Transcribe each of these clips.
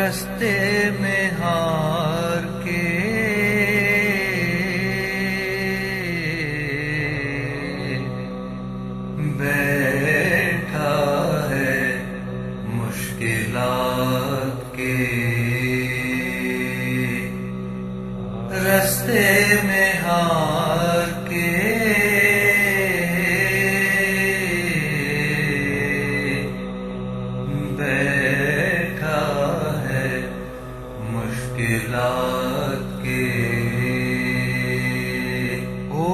رستے میں ہار کے بیٹھا ہے مشکلات کے رستے میں ہار کے بیٹھا ہے مشکلات کے او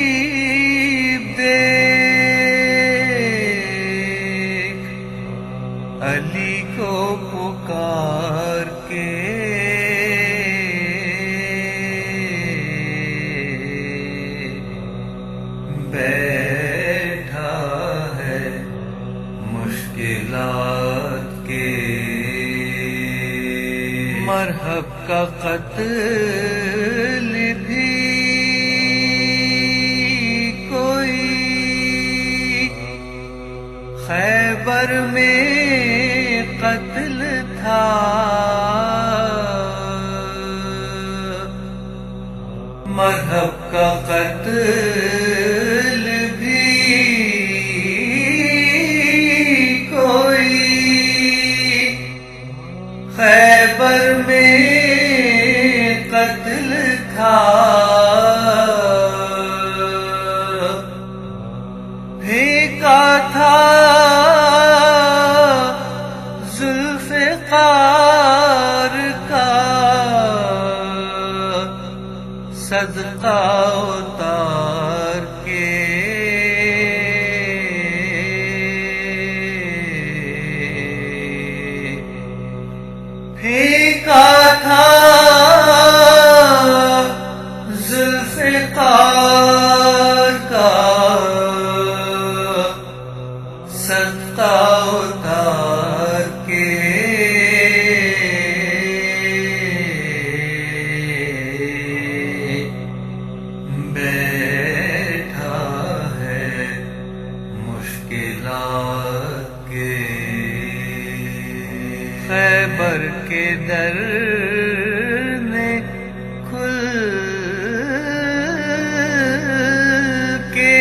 بدنصیب دیکھ علی کو پکار کے بیٹھا ہے مشکلات کے مرحب کا قتل بھی کوئی خیبر میں قتل تھا مرحب کا قتل بھی کوئی خیبر میں قتل تھا پھینکا تھا ذوالفقار کا صدقہ اتار کے پھینکا تھا ذوالفقار کا صدقہ اتار کے بیٹھا ہے مشکلات کے خیبر کے در نے کھل کے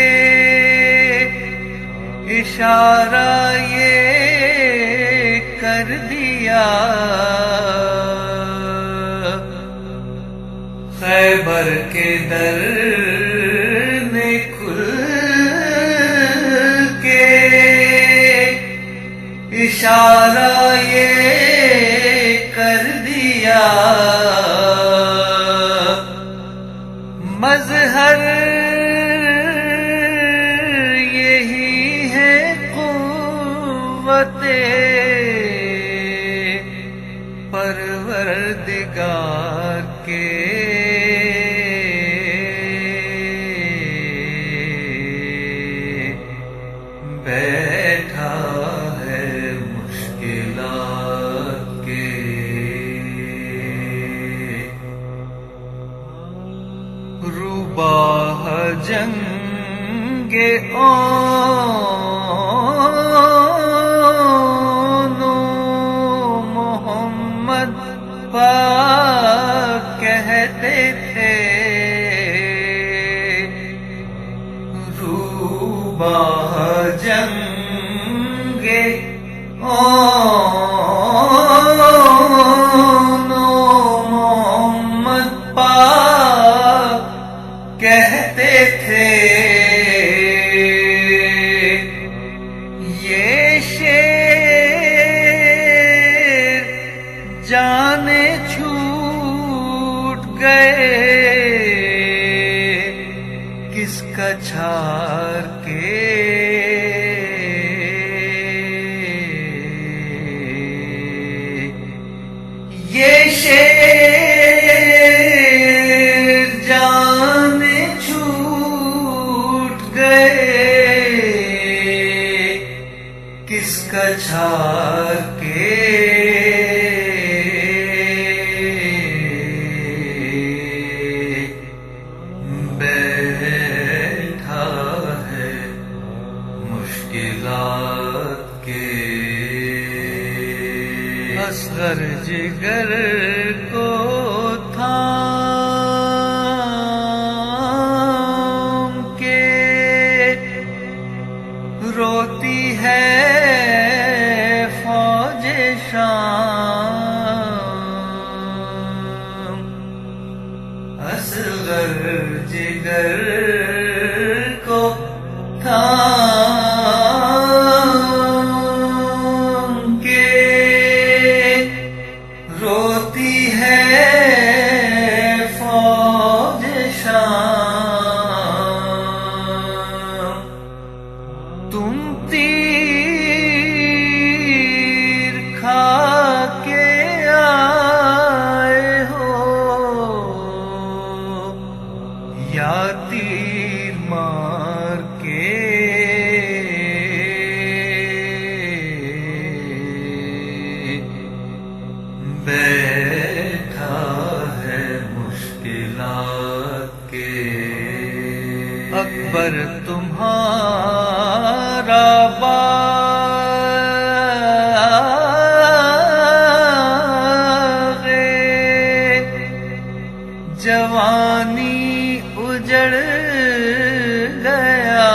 اشارہ یہ کر دیا خیبر کے در نے کھل کے اشارہ یہ کر دیا مظہر یہی ہے قوت پروردگار کے بیٹھا ہے مشکلات کے روباہ جنگ آن محمد پاک کہتے تھے روباہ جنگ آن محمد پاک کہتے تھے یہ شیر جانے چھوٹ گئے کس کا چھار کے یہ شیر جانے چھوٹ گئے کس کا چھار کے مشکلات کے اصغر جگر کو تھام کے روتی ہے فوج شام، اصغر جگر کو تھام کے روتی ہے فوج شام، تم تیر کھا کے آئے ہو یا تیر مار کے بیٹھا ہے مشکلات کے اکبر تمہارا باغ جوانی اجڑ گیا،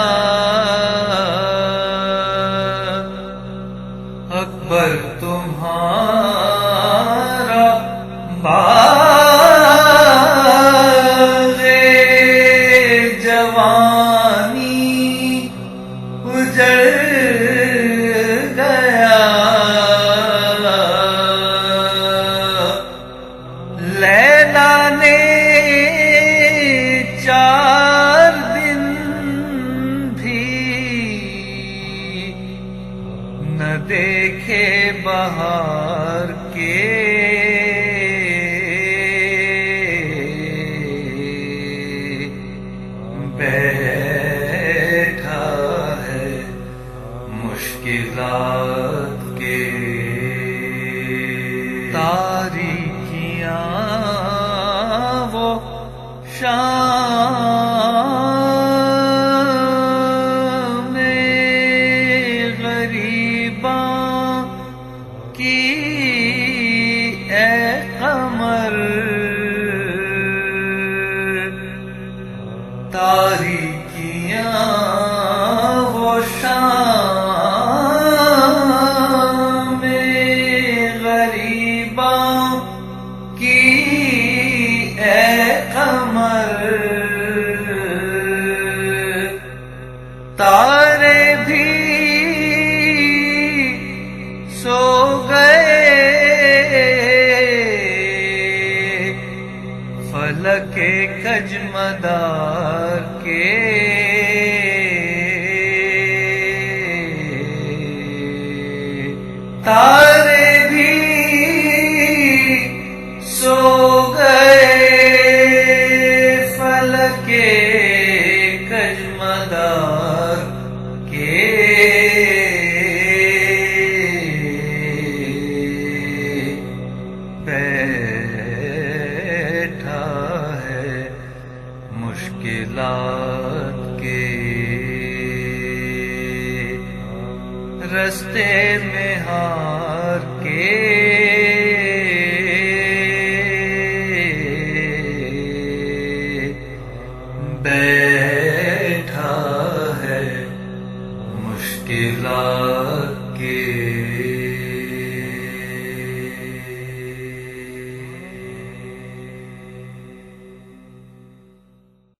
اکبر تمہارا باغ جوانی اجڑ گیا، لیلا نے 4 دن بھی نہ دیکھے بہار کے، بیٹھا ہے مشکلات کے تاریکیاں وہ شام میں غریباں کی اے قمر، تاریکیاں وہ شام میں غریباں کی اے قمر، تارے بھی سو گئے فلک کج مدار کے، تارے بھی سو گئے فلک کج مدار کے، بیٹھا ہے مشکلات کے رستے میں ہار کے، بیٹھا ہے مشکلات